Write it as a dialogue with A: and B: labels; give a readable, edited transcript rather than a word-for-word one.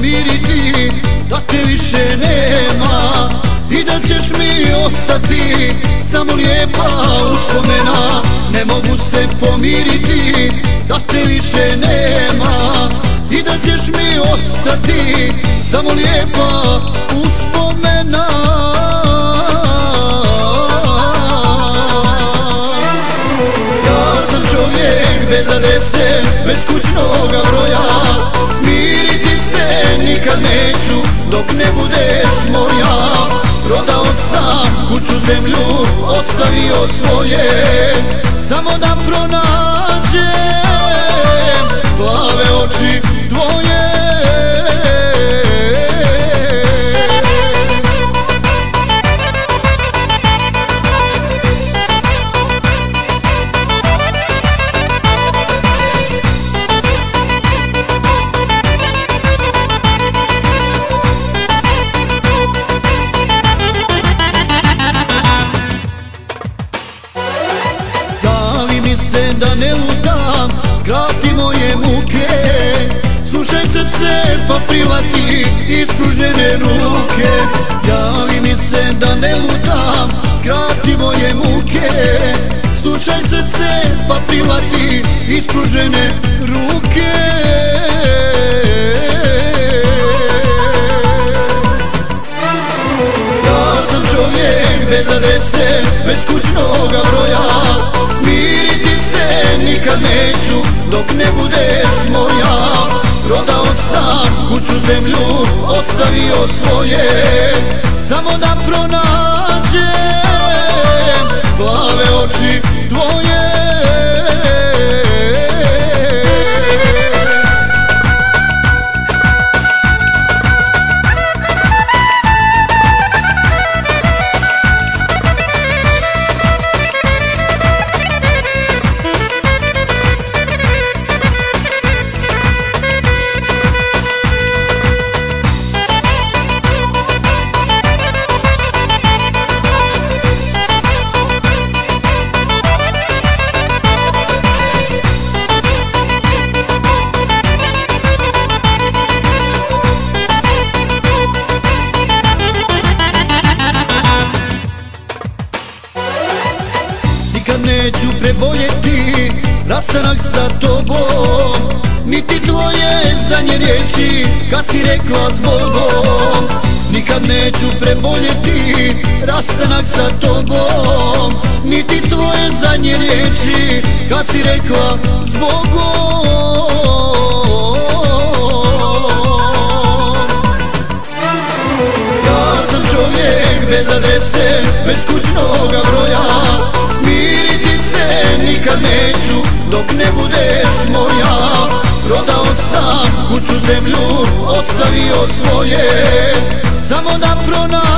A: pomiriti, da te više nema i da ćeš mi ostati samo lijepa uspomena. Ne mogu se pomiriti, da te više nema i da ćeš mi ostati samo lijepa uspomena. Ja sam čovjek bez adrese, bez kućnoga broja, smiriti se nikad neću dok ne budeš moja. Prodao sam kuću, zemlju, ostavio svoje, samo da pronađem plave oči tvoje. Da ne lutam, skrati moje muke, slušaj srce pa prihvati ispružene ruke. Javi mi se da ne lutam, skrati moje muke, slušaj srce pa prihvati ispružene ruke. Ja sam čovjek bez adrese, bez kućnoga broja, smiriti se nikad neću dok ne budeš moja. Prodao sam kuću, zemlju, ostavio svoje, samo da pronađem plave oči tvoje. Nikad neću preboljeti rastanak sa tobom, niti tvoje zadnje riječi kad si rekla zbogom. Nikad neću preboljeti rastanak sa tobom, niti tvoje zadnje riječi kad si rekla zbogom. Ja sam čovjek bez adrese, bez kućnoga broja, smiriti se nikad neću dok ne budeš moja. Prodao sam kuću, zemlju, ostavio svoje, samo da pronađem